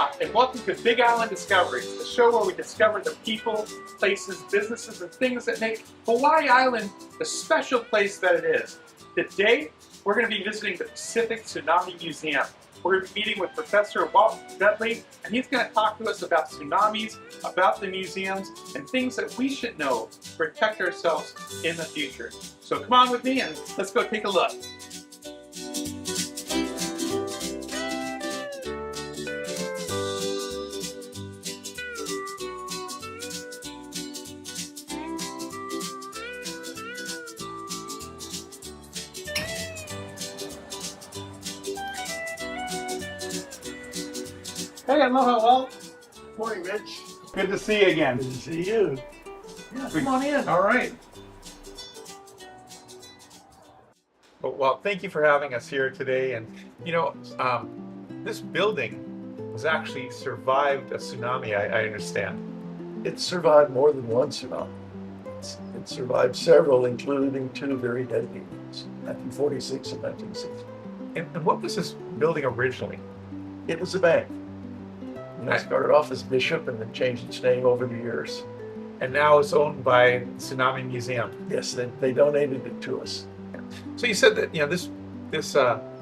Aloha, and welcome to Big Island Discoveries, the show where we discover the people, places, businesses, and things that make Hawaii Island the special place that it is. Today, we're going to be visiting the Pacific Tsunami Museum. We're going to be meeting with Professor Walt Dudley, and he's going to talk to us about tsunamis, about the museums, and things that we should know to protect ourselves in the future. So come on with me and let's go take a look. Hey, aloha, Walt. Morning, Mitch. Good to see you again. Good to see you. Yeah, come on in. All right. Well, thank you for having us here today. And you know, this building has actually survived a tsunami, I understand. It survived more than one tsunami. It survived several, including two very deadly ones, 1946 and 1960. And what was this building originally? It was a bank. It started off as Bishop and then changed its name over the years. And now it's owned by Tsunami Museum. Yes, they donated it to us. So you said that this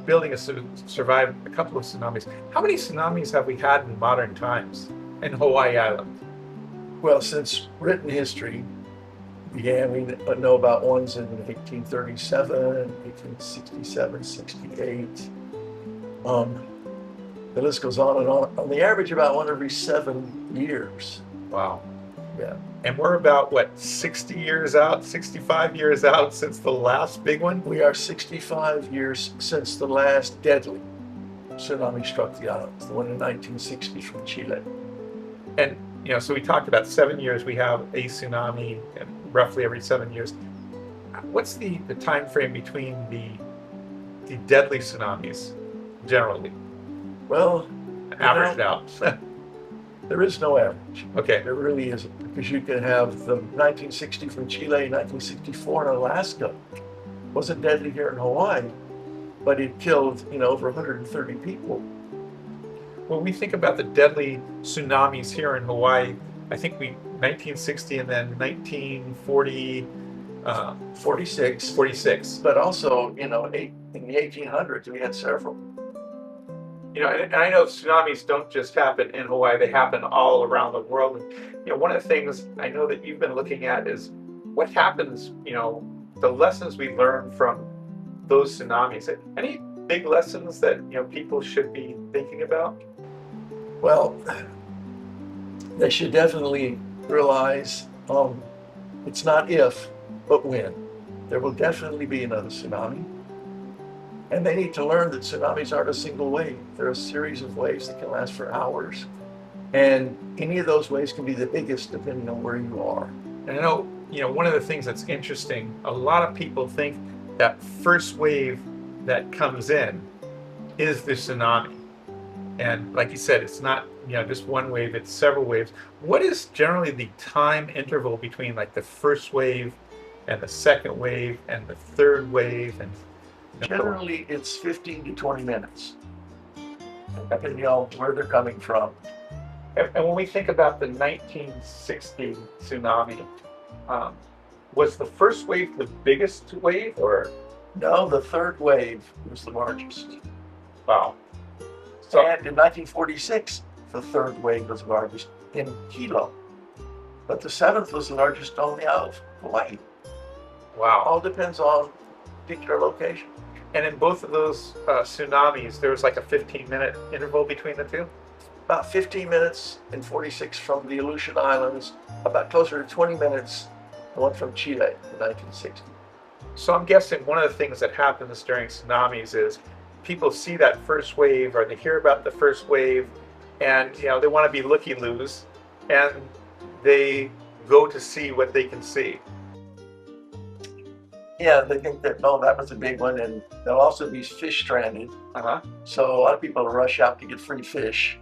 building has survived a couple of tsunamis. How many tsunamis have we had in modern times in Hawaii Island? Well, since written history began, we know about ones in 1837, 1867, 68. The list goes on and on. On the average, about one every 7 years. Wow. Yeah. And we're about, 65 years out since the last big one? We are 65 years since the last deadly tsunami struck the islands, the one in 1960 from Chile. And, so we talked about 7 years, we have a tsunami roughly every 7 years. What's the time frame between the deadly tsunamis, generally? Well, averaged out. There is no average. Okay. There really isn't, because you can have the 1960 from Chile, 1964 in Alaska. Wasn't deadly here in Hawaii, but it killed, over 130 people. When we think about the deadly tsunamis here in Hawaii, I think 1960 and then 1940, 46. But also, in the 1800s, we had several. And I know tsunamis don't just happen in Hawaii, they happen all around the world. And, one of the things I know that you've been looking at is what happens, the lessons we learn from those tsunamis. Any big lessons that, people should be thinking about? Well, they should definitely realize it's not if, but when. There will definitely be another tsunami. And they need to learn that tsunamis aren't a single wave. They're a series of waves that can last for hours. And any of those waves can be the biggest depending on where you are. And I know, one of the things that's interesting, a lot of people think that first wave that comes in is the tsunami. And like you said, it's not, just one wave, it's several waves. What is generally the time interval between the first wave and the second wave and the third wave? And generally, it's 15 to 20 minutes, depending on where they're coming from. And when we think about the 1960 tsunami, was the first wave the biggest wave, or? No, the third wave was the largest. Wow. So, and in 1946, the third wave was the largest in Hilo. But the seventh was the largest on the island of Hawaii. Wow. All depends on particular location. And in both of those tsunamis, there was a 15-minute interval between the two? About 15 minutes in 46 from the Aleutian Islands, about closer to 20 minutes, the one from Chile in 1960. So I'm guessing one of the things that happens during tsunamis is people see that first wave, or they hear about the first wave, and they want to be looky-loos, and they go to see what they can see. Yeah, they think that, no, that was a big one, and there'll also be fish stranded. So a lot of people rush out to get free fish,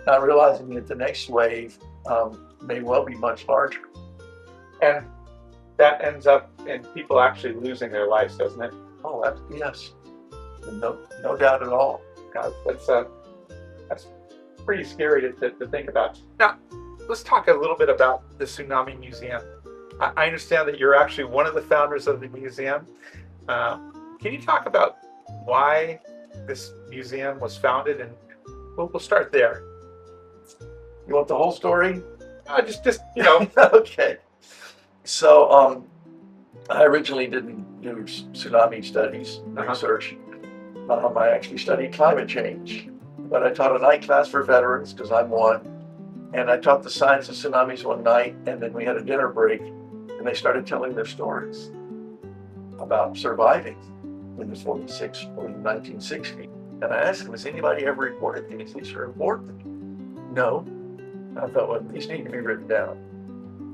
not realizing that the next wave may well be much larger. And that ends up in people actually losing their lives, doesn't it? Oh, yes. No doubt at all. God, that's pretty scary to think about. Now, let's talk a little bit about the Tsunami Museum. I understand that you're actually one of the founders of the museum. Can you talk about why this museum was founded? And we'll start there. You want the whole story? Just you know. Okay. So I originally didn't do tsunami studies, research. I actually studied climate change, but I taught a night class for veterans because I'm one, and I taught the science of tsunamis one night, and then we had a dinner break, and they started telling their stories about surviving in the 46 or the 1960s. And I asked them, has anybody ever reported these? These are important. No. I thought, well, these need to be written down.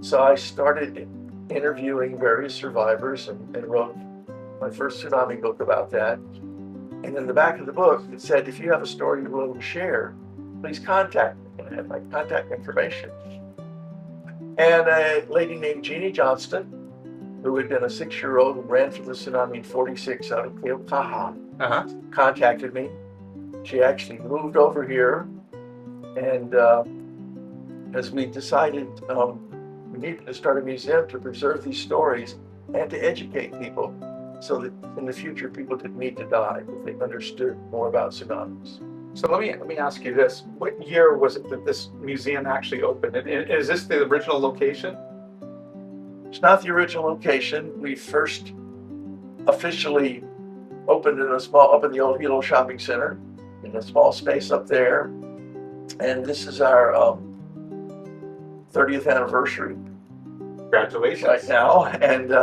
So I started interviewing various survivors and wrote my first tsunami book about that. And in the back of the book, it said, if you have a story you're willing to share, please contact me. And I had my contact information. And a lady named Jeannie Johnston, who had been a 6-year-old and ran from the tsunami in 46 out of Keokaha, contacted me. She actually moved over here, and as we decided we needed to start a museum to preserve these stories and to educate people so that in the future people didn't need to die if they understood more about tsunamis. So let me ask you this. What year was it that this museum actually opened? And is this the original location? It's not the original location. We first officially opened in up in the old Hilo shopping center in a small space up there. And this is our 30th anniversary. Congratulations. Right now. And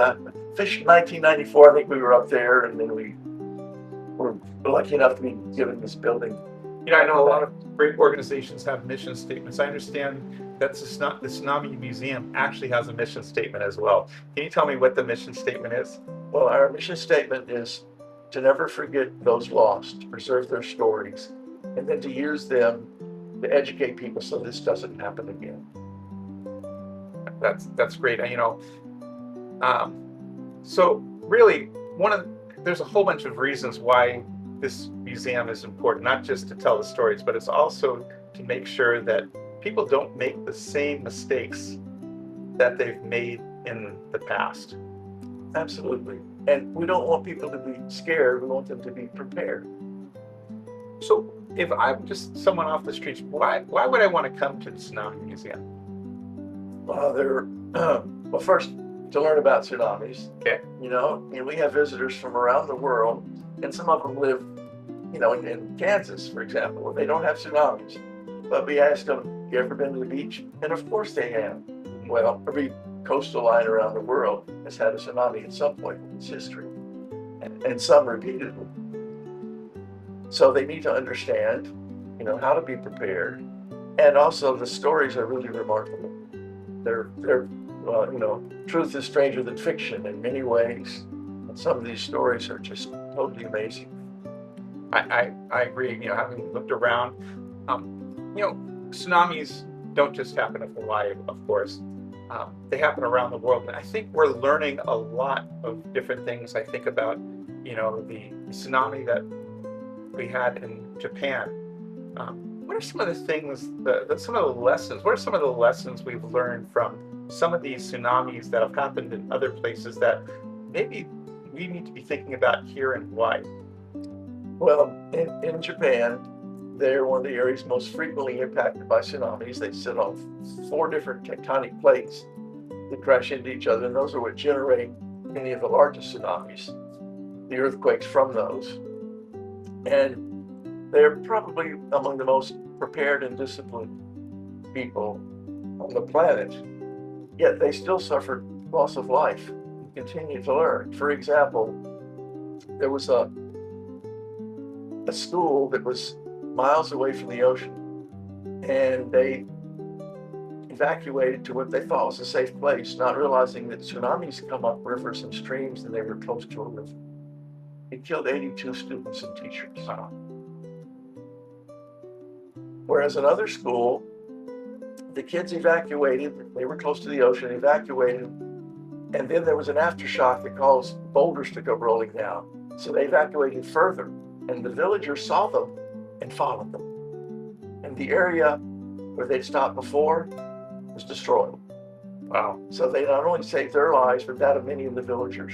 officially 1994, I think we were up there, and then we were lucky enough to be given this building. You know, I know a lot of great organizations have mission statements. I understand that the Tsunami Museum actually has a mission statement as well. Can you tell me what the mission statement is? Well, our mission statement is to never forget those lost, to preserve their stories, and then to use them to educate people so this doesn't happen again. That's great. You know, so really, there's a whole bunch of reasons why this museum is important, not just to tell the stories, but it's also to make sure that people don't make the same mistakes that they've made in the past. Absolutely. And we don't want people to be scared. We want them to be prepared. So if I'm just someone off the streets, why would I want to come to the Tsunami Museum? Well, first, to learn about tsunamis. Okay. You know, and we have visitors from around the world, and some of them live, you know, in Kansas, for example, where they don't have tsunamis. But we ask them, you ever been to the beach? And of course they have. Well, every coastal line around the world has had a tsunami at some point in its history, and some repeatedly. So they need to understand, you know, how to be prepared. And also the stories are really remarkable. They're you know, truth is stranger than fiction in many ways. And some of these stories are just totally amazing. I agree. You know, having looked around, you know, tsunamis don't just happen in Hawaii, of course. They happen around the world. And I think we're learning a lot of different things. I think about, you know, the tsunami that we had in Japan. What are some of the things, some of the lessons, what are some of the lessons we've learned from some of these tsunamis that have happened in other places that maybe we need to be thinking about here in Hawaii? Well, in Japan, they're one of the areas most frequently impacted by tsunamis. They sit on 4 different tectonic plates that crash into each other, and those are what generate many of the largest tsunamis, the earthquakes from those. And they're probably among the most prepared and disciplined people on the planet, yet they still suffer loss of life and continue to learn. For example, there was a school that was miles away from the ocean, and they evacuated to what they thought was a safe place, not realizing that tsunamis come up rivers and streams, and they were close to a river. It killed 82 students and teachers. Whereas another school, the kids evacuated, they were close to the ocean, evacuated, and then there was an aftershock that caused boulders to go rolling down. So they evacuated further, and the villagers saw them and followed them. and the area where they'd stopped before was destroyed. Wow. So they not only saved their lives, but that of many of the villagers,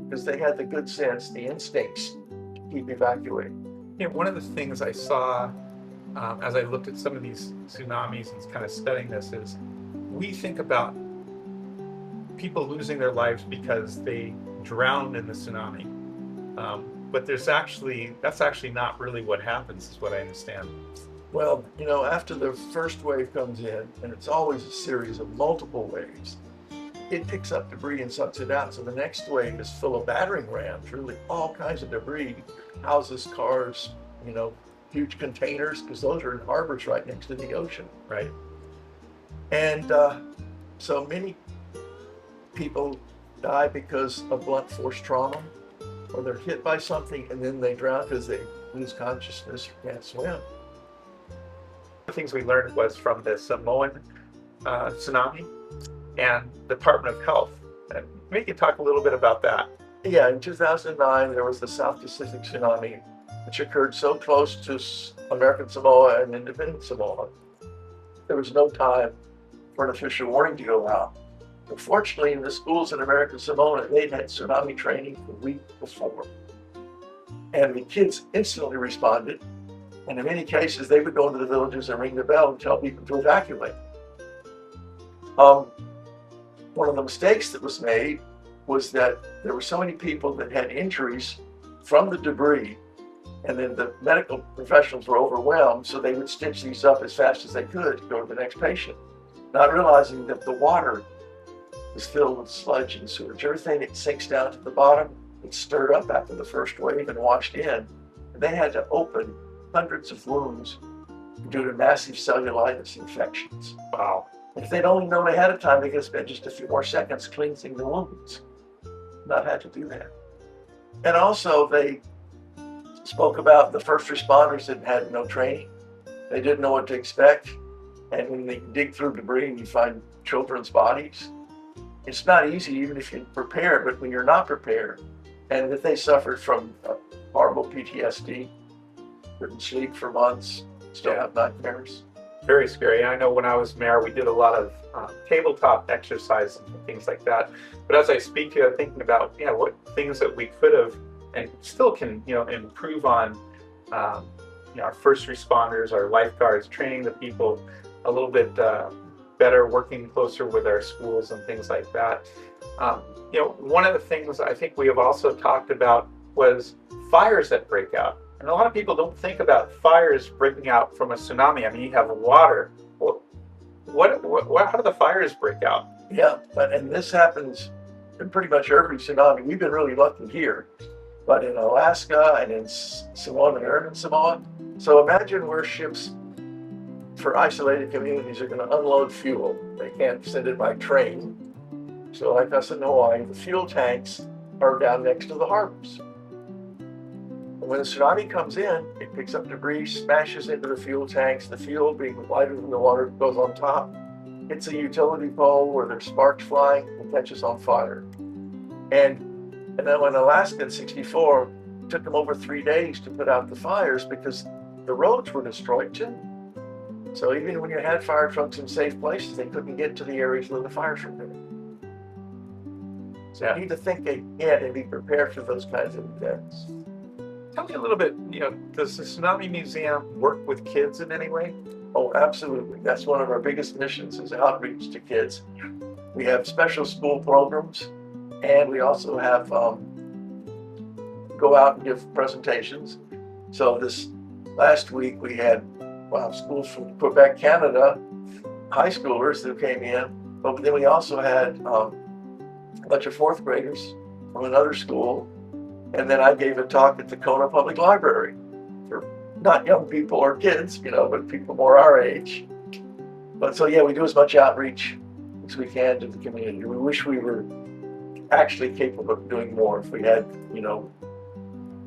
because they had the good sense, the instincts to keep evacuating. You know, one of the things I saw as I looked at some of these tsunamis and kind of studying this is we think about people losing their lives because they drowned in the tsunami. But that's actually not really what happens, is what I understand. Well, you know, after the first wave comes in, and it's always a series of multiple waves, it picks up debris and sucks it out. So the next wave is full of battering rams, really all kinds of debris, houses, cars, you know, huge containers, because those are in harbors right next to the ocean. Right. And so many people die because of blunt force trauma, or they're hit by something and then they drown because they lose consciousness or can't swim. The things we learned was from the Samoan tsunami and the Department of Health. And maybe you can talk a little bit about that. Yeah, in 2009, there was the South Pacific Tsunami, which occurred so close to American Samoa and independent Samoa. There was no time for an official warning to go out. Unfortunately, in the schools in American Samoa, they'd had tsunami training the week before. And the kids instantly responded. And in many cases, they would go into the villages and ring the bell and tell people to evacuate. One of the mistakes that was made was that there were so many people that had injuries from the debris, and then the medical professionals were overwhelmed, so they would stitch these up as fast as they could to go to the next patient, not realizing that the water was filled with sludge and sewage. Everything that sinks down to the bottom, it's stirred up after the first wave and washed in. And they had to open hundreds of wounds due to massive cellulitis infections. Wow. If they'd only known ahead of time, they could have spent just a few more seconds cleansing the wounds, not had to do that. And also, they spoke about the first responders that had no training. They didn't know what to expect. And when they dig through debris and you find children's bodies, it's not easy even if you're prepared, but when you're not prepared, and if they suffered from horrible PTSD, couldn't sleep for months, still have nightmares. Very scary. I know when I was mayor, we did a lot of tabletop exercises and things like that. But as I speak to you, I'm thinking about, what things that we could have and still can, improve on, our first responders, our lifeguards, training the people a little bit better, working closer with our schools and things like that. One of the things I think we have also talked about was fires that break out. And a lot of people don't think about fires breaking out from a tsunami. I mean, you have water. How do the fires break out? Yeah, and this happens in pretty much every tsunami. We've been really lucky here, but in Alaska and in Samoa and American Samoa. So imagine where ships for isolated communities are going to unload fuel. They can't send it by train. So like us in Hawaii, the fuel tanks are down next to the harbors. When the tsunami comes in, it picks up debris, smashes into the fuel tanks. The fuel, being lighter than the water, goes on top. Hits a utility pole where there's sparks flying and catches on fire. And then when Alaska in '64, it took them over 3 days to put out the fires because the roads were destroyed too. So even when you had fire trucks in safe places, they couldn't get to the areas where the fires were burning. So you need to think ahead and be prepared for those kinds of events. Tell me a little bit, does the Tsunami Museum work with kids in any way? Oh, absolutely. That's one of our biggest missions is outreach to kids. We have special school programs, and we also have go out and give presentations. So this last week we had schools from Quebec, Canada, high schoolers that came in, but then we also had a bunch of fourth graders from another school. And then I gave a talk at the Kona Public Library for not young people or kids, but people more our age. But so, we do as much outreach as we can to the community. We wish we were actually capable of doing more. If we had,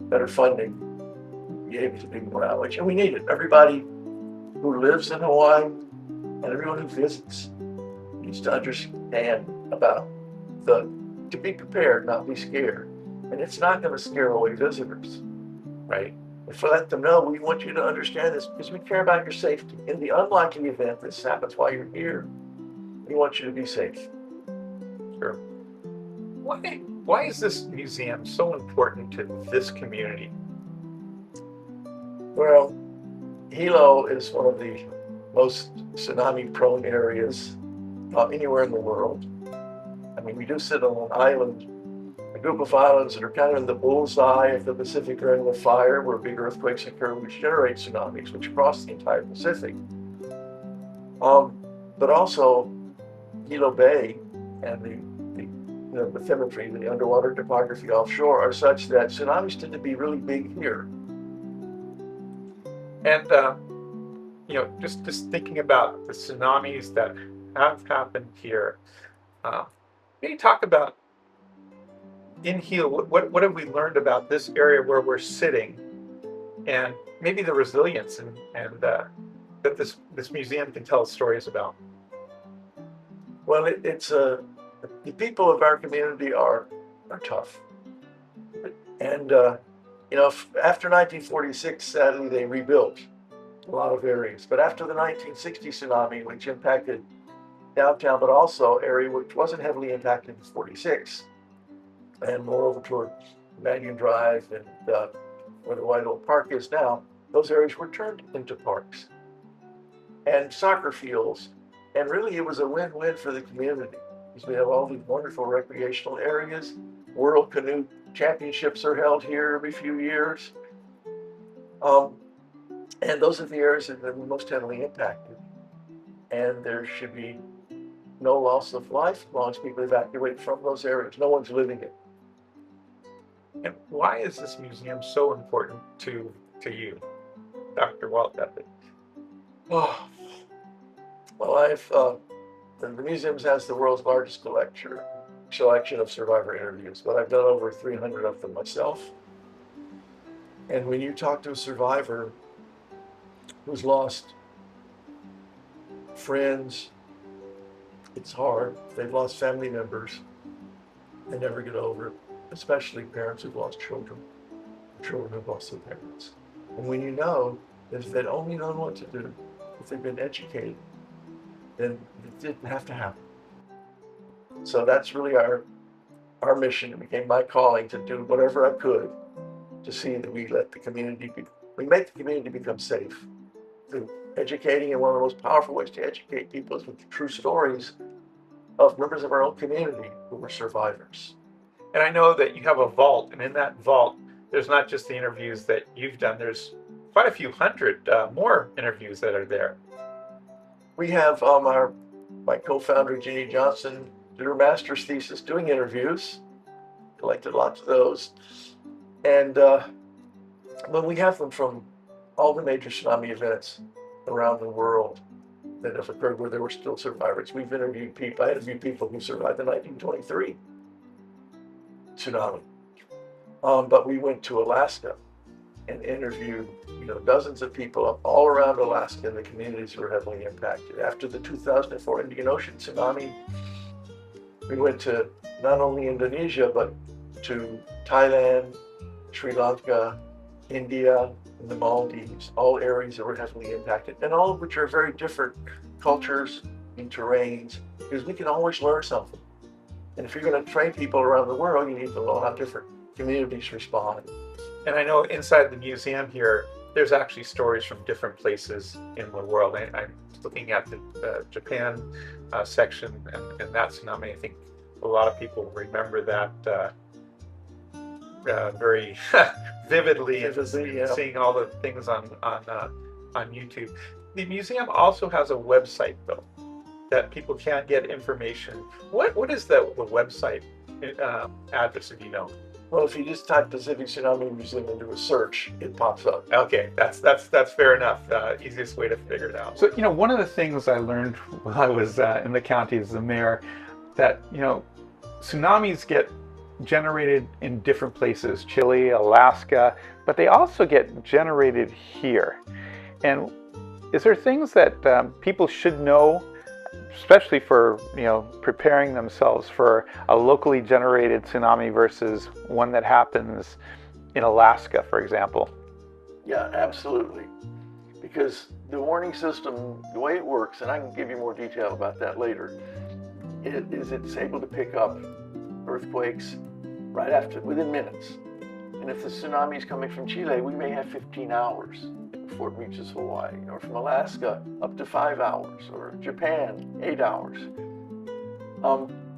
better funding, we'd be able to do more outreach. And we need it. Everybody who lives in Hawaii and everyone who visits needs to understand about to be prepared, not be scared. And it's not going to scare away visitors, right? If we let them know, we want you to understand this because we care about your safety. In the unlikely event this happens while you're here, we want you to be safe. Sure. Why is this museum so important to this community? Well, Hilo is one of the most tsunami-prone areas anywhere in the world. I mean, we do sit on an island, a group of islands that are kind of in the bullseye of the Pacific Ring of Fire, where big earthquakes occur, which generate tsunamis, which cross the entire Pacific. But also, Hilo Bay and the bathymetry, the underwater topography offshore, are such that tsunamis tend to be really big here. And just thinking about the tsunamis that have happened here, maybe talk about in Hilo, what have we learned about this area where we're sitting, and maybe the resilience and that this museum can tell us stories about? Well, the people of our community are tough, and after 1946, sadly, they rebuilt a lot of areas. But after the 1960 tsunami, which impacted downtown, but also area which wasn't heavily impacted in 46, and more over toward Banyan Drive and where the White Oak Park is now, those areas were turned into parks and soccer fields. And really, it was a win-win for the community because we have all these wonderful recreational areas. World Canoe Championships are held here every few years. And those are the areas that are most heavily impacted. And there should be no loss of life as long as people evacuate from those areas. No one's living it. And why is this museum so important to you, Dr. Walt Epic? Oh, well, the museum has the world's largest collection of survivor interviews, but I've done over 300 of them myself. And when you talk to a survivor who's lost friends, it's hard. They've lost family members. They never get over it, especially parents who've lost children, children who've lost their parents. And when you know that if they'd only known what to do, if they'd been educated, then it didn't have to happen. So that's really our mission. It became my calling to do whatever I could to see that we make the community become safe. Through educating, and one of the most powerful ways to educate people is with the true stories of members of our own community who were survivors. And I know that you have a vault, and in that vault, there's not just the interviews that you've done, there's quite a few hundred more interviews that are there. We have my co-founder, Jeannie Johnson, did her master's thesis doing interviews, collected lots of those. And when we have them from all the major tsunami events around the world that have occurred where there were still survivors. We've interviewed people. I interviewed people who survived the 1923 tsunami. But we went to Alaska and interviewed, dozens of people all around Alaska and the communities who were heavily impacted. After the 2004 Indian Ocean tsunami, we went to not only Indonesia, but to Thailand, Sri Lanka, India, and the Maldives, all areas that were heavily impacted, and all of which are very different cultures and terrains, because we can always learn something. And if you're going to train people around the world, you need to know how different communities respond. And I know inside the museum here, there's actually stories from different places in the world. I'm looking at the Japan section and that tsunami. I think a lot of people remember that very vividly, yeah. Seeing all the things on YouTube. The museum also has a website, though, that people can get information. What is the website address, if you know? Well, if you just type Pacific Tsunami Museum into a search, it pops up. Okay, that's fair enough. Easiest way to figure it out. So, one of the things I learned while I was in the county as the mayor, that, tsunamis get generated in different places, Chile, Alaska, but they also get generated here. And is there things that people should know, especially for preparing themselves for a locally generated tsunami versus one that happens in Alaska, for example? Yeah, absolutely. Because the warning system, the way it works, and I can give you more detail about that later, it's able to pick up earthquakes right after, within minutes. And if the tsunami is coming from Chile, we may have 15 hours before it reaches Hawaii, or from Alaska up to 5 hours, or Japan, 8 hours,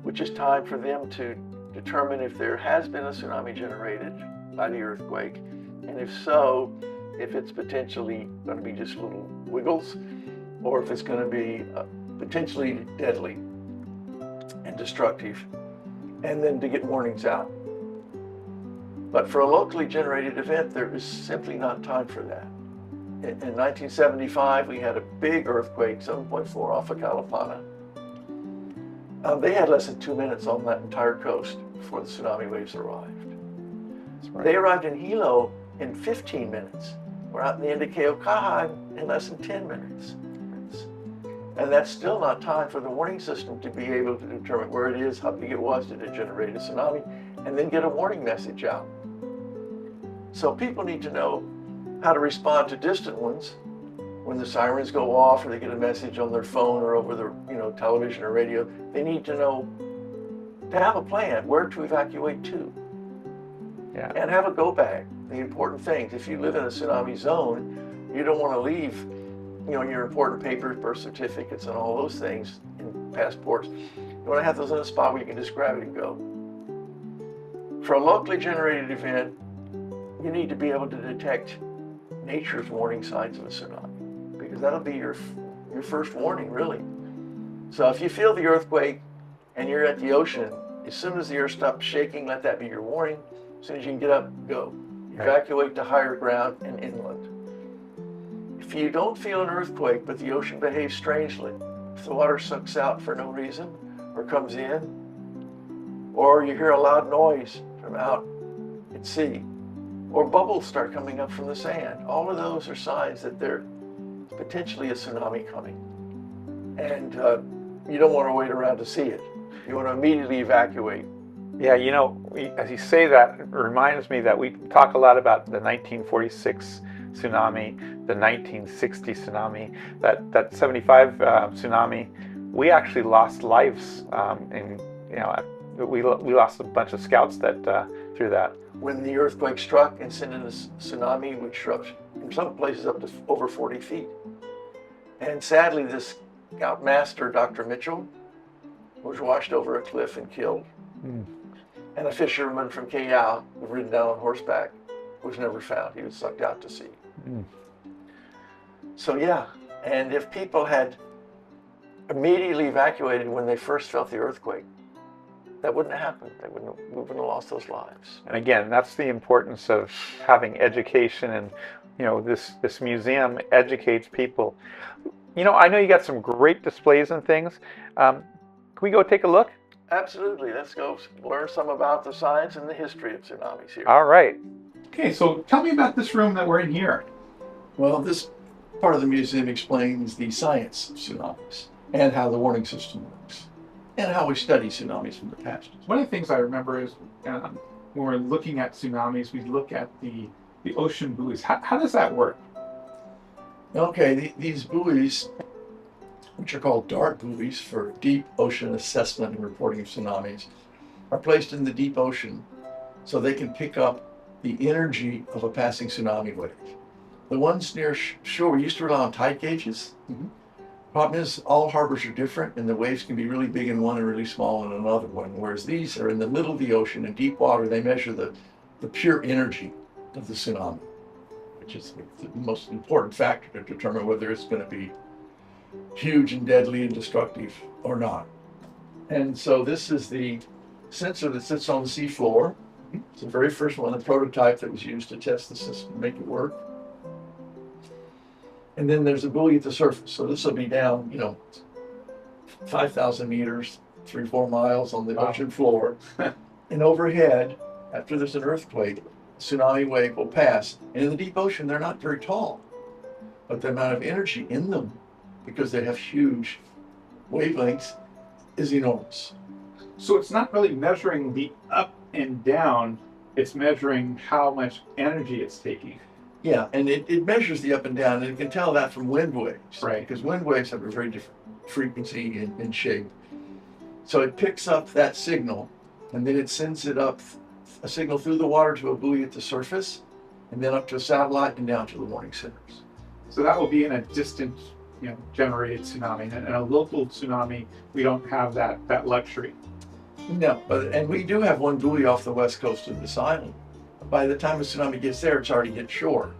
which is time for them to determine if there has been a tsunami generated by the earthquake, and if so, if it's potentially going to be just little wiggles, or if it's going to be potentially deadly and destructive, and then to get warnings out. But for a locally generated event, there is simply not time for that. In 1975, we had a big earthquake, 7.4 off of Kalapana. They had less than 2 minutes on that entire coast before the tsunami waves arrived. That's right. They arrived in Hilo in 15 minutes. We're out in the end of Keaukaha in less than 10 minutes. And that's still not time for the warning system to be able to determine where it is, how big it was, did it generate a tsunami, and then get a warning message out. So people need to know how to respond to distant ones when the sirens go off or they get a message on their phone or over the television or radio. They need to know to have a plan where to evacuate to. Yeah. And have a go bag. The important things, if you live in a tsunami zone, you don't want to leave your important papers, birth certificates, and all those things in passports. You want to have those in a spot where you can just grab it and go. For a locally generated event, you need to be able to detect nature's warning signs of a tsunami, because that'll be your first warning, really. So if you feel the earthquake and you're at the ocean, as soon as the earth stops shaking, let that be your warning. As soon as you can get up, go. Evacuate to higher ground and inland. If you don't feel an earthquake, but the ocean behaves strangely, if the water sucks out for no reason, or comes in, or you hear a loud noise from out at sea, or bubbles start coming up from the sand, all of those are signs that there's potentially a tsunami coming. And you don't want to wait around to see it. You want to immediately evacuate. Yeah, as you say that, it reminds me that we talk a lot about the 1946 tsunami, the 1960 tsunami, that 75 tsunami. We actually lost lives, we lost a bunch of scouts through that. When the earthquake struck and sent in a tsunami, which struck in some places up to over 40 feet. And sadly, this scoutmaster, Dr. Mitchell, was washed over a cliff and killed. Mm. And a fisherman from Keau, who had ridden down on horseback, was never found. He was sucked out to sea. Mm. So yeah, and if people had immediately evacuated when they first felt the earthquake, that wouldn't have happened. We wouldn't have lost those lives. And again, that's the importance of having education, and this museum educates people. I know you got some great displays and things. Can we go take a look? Absolutely. Let's go learn some about the science and the history of tsunamis here. All right. Okay, so tell me about this room that we're in here. Well, this part of the museum explains the science of tsunamis and how the warning system works and how we study tsunamis from the past. One of the things I remember is when we're looking at tsunamis, we look at the ocean buoys. How does that work? Okay, these buoys, which are called DART buoys for Deep Ocean Assessment and Reporting of Tsunamis, are placed in the deep ocean so they can pick up the energy of a passing tsunami wave. The ones near shore, we used to rely on tide gauges. Mm-hmm. Problem is, all harbors are different, and the waves can be really big in one and really small in another one, whereas these are in the middle of the ocean in deep water. They measure the pure energy of the tsunami, which is the most important factor to determine whether it's going to be huge and deadly and destructive or not. And so this is the sensor that sits on the seafloor. It's the very first one, the prototype that was used to test the system, make it work. And then there's a buoy at the surface. So this will be down, 5,000 meters, 3-4 miles on the ocean floor. And overhead, after there's an earthquake, a tsunami wave will pass. And in the deep ocean, they're not very tall, but the amount of energy in them, because they have huge wavelengths, is enormous. So it's not really measuring the up and down, it's measuring how much energy it's taking. Yeah, and it measures the up and down, and it can tell that from wind waves. Right. Because wind waves have a very different frequency and shape. So it picks up that signal, and then it sends it up a signal through the water to a buoy at the surface, and then up to a satellite and down to the warning centers. So that will be in a distant, generated tsunami. And in a local tsunami, we don't have that luxury. No, and we do have one buoy off the west coast of this island. By the time a tsunami gets there, it's already hit shore.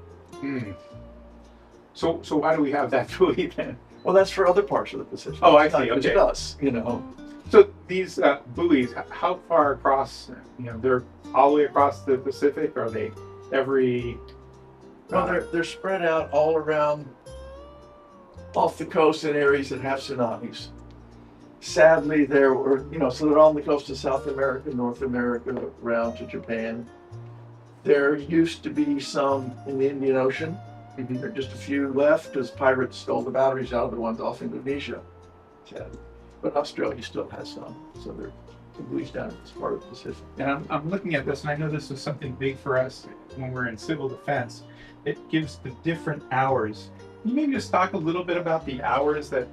So why do we have that buoy then? Well, that's for other parts of the Pacific. Oh, I It's not see. just Okay. us, So these buoys, how far across? They're all the way across the Pacific. Or are they every? Well, they're spread out all around, off the coast in areas that have tsunamis. Sadly, there were, so they're on the coast of South America, North America, around to Japan. There used to be some in the Indian Ocean. There are just a few left because pirates stole the batteries out of the ones off Indonesia. Sadly. But Australia still has some, so they're at least down in this part of the Pacific. And I'm looking at this, and I know this was something big for us when we're in civil defense. It gives the different hours. Can you maybe just talk a little bit about the hours that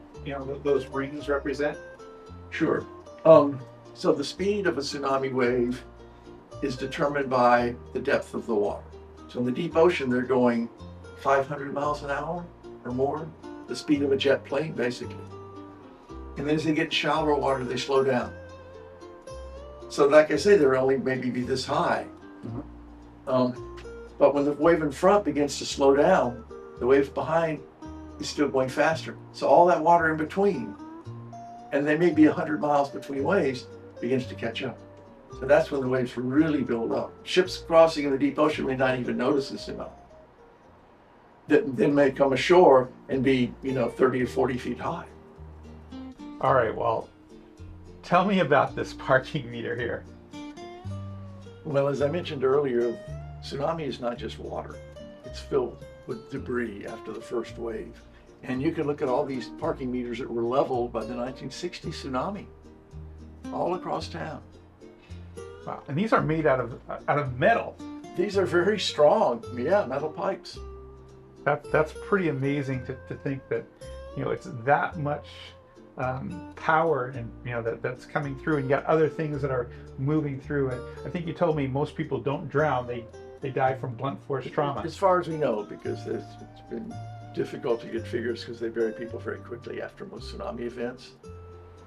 those rings represent? Sure. So the speed of a tsunami wave is determined by the depth of the water. So in the deep ocean, they're going 500 miles an hour or more, the speed of a jet plane, basically. And then as they get shallower water, they slow down. So like I say, they're only maybe be this high. But when the wave in front begins to slow down, the wave behind is still going faster. So all that water in between, and they may be 100 miles between waves, begins to catch up. So that's when the waves really build up. Ships crossing in the deep ocean may not even notice this tsunami. That then may come ashore and be, 30 or 40 feet high. All right, well, tell me about this parking meter here. Well, as I mentioned earlier, tsunami is not just water. It's filled with debris after the first wave. And you can look at all these parking meters that were leveled by the 1960 tsunami all across town. Wow, and these are made out of metal. These are very strong, metal pipes. That's pretty amazing to think that it's that much power and that's coming through, and you got other things that are moving through. And I think you told me most people don't drown; they die from blunt force trauma. As far as we know, because it's been difficult to get figures because they bury people very quickly after most tsunami events.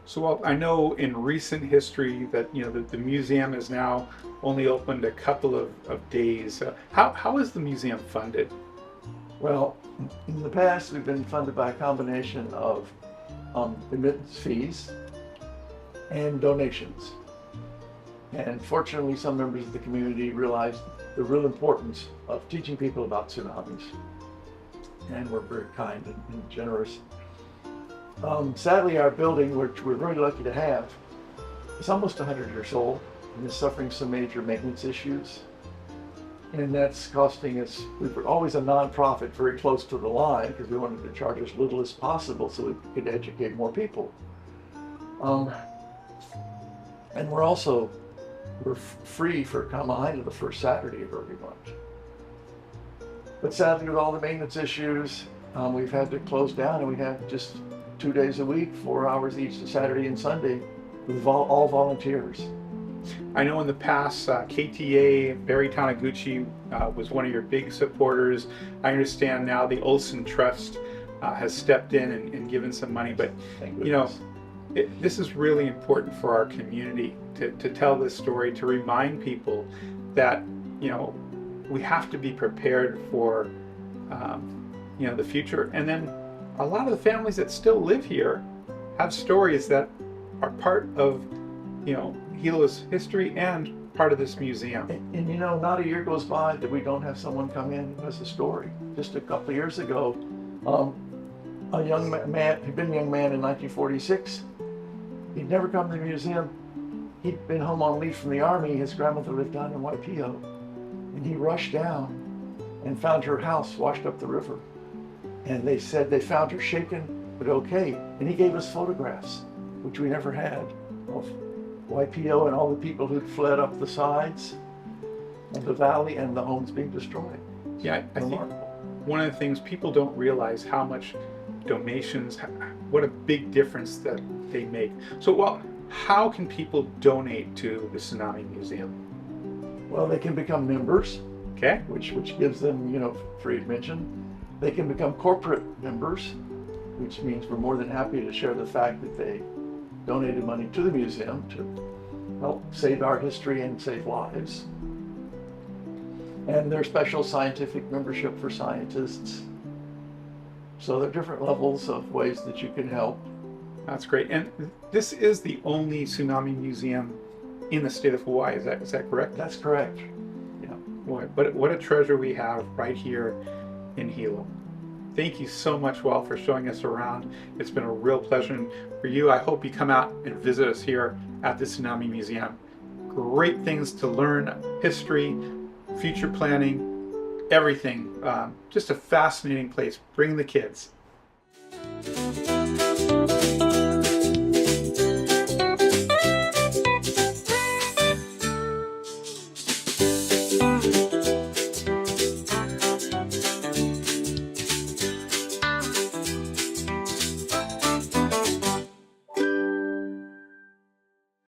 So I know in recent history that the museum is now only opened a couple of days. How is the museum funded? Well, in the past, we've been funded by a combination of admittance fees and donations. And fortunately, some members of the community realized the real importance of teaching people about tsunamis. And were very kind and generous. Sadly, our building, which we're very lucky to have, is almost 100 years old and is suffering some major maintenance issues. And that's costing us, we were always a nonprofit very close to the line because we wanted to charge as little as possible so we could educate more people. And we're free for Kamahina the first Saturday of every month. But sadly, with all the maintenance issues, we've had to close down, and we have just 2 days a week, 4 hours each, Saturday and Sunday, with all volunteers. I know in the past, KTA, Barry Taniguchi was one of your big supporters. I understand now the Olson Trust has stepped in and given some money, but this is really important for our community to tell this story, to remind people that we have to be prepared for the future. And then a lot of the families that still live here have stories that are part of Hilo's history and part of this museum. And not a year goes by that we don't have someone come in who has a story. Just a couple of years ago, a young man, he'd been a young man in 1946. He'd never come to the museum. He'd been home on leave from the Army. His grandmother lived down in Waipio. And he rushed down and found her house washed up the river. And they said they found her shaken, but okay. And he gave us photographs, which we never had, of Waipio and all the people who'd fled up the sides of the valley and the homes being destroyed. Yeah, I think remarkable. one of the things people don't realize how much donations, what a big difference that they make. So, well, how can people donate to the Tsunami Museum? Well, they can become members, Okay. which gives them, free admission. They can become corporate members, which means we're more than happy to share the fact that they donated money to the museum to help save our history and save lives. And there's special scientific membership for scientists. So there are different levels of ways that you can help. That's great. And this is the only tsunami museum in the state of Hawaii. Is that correct? That's correct. Yeah. Boy, what a treasure we have right here in Hilo. Thank you so much, Walt, for showing us around. It's been a real pleasure. And for you, I hope you come out and visit us here at the Tsunami Museum. Great things to learn, history, future planning, everything. Just a fascinating place. Bring the kids.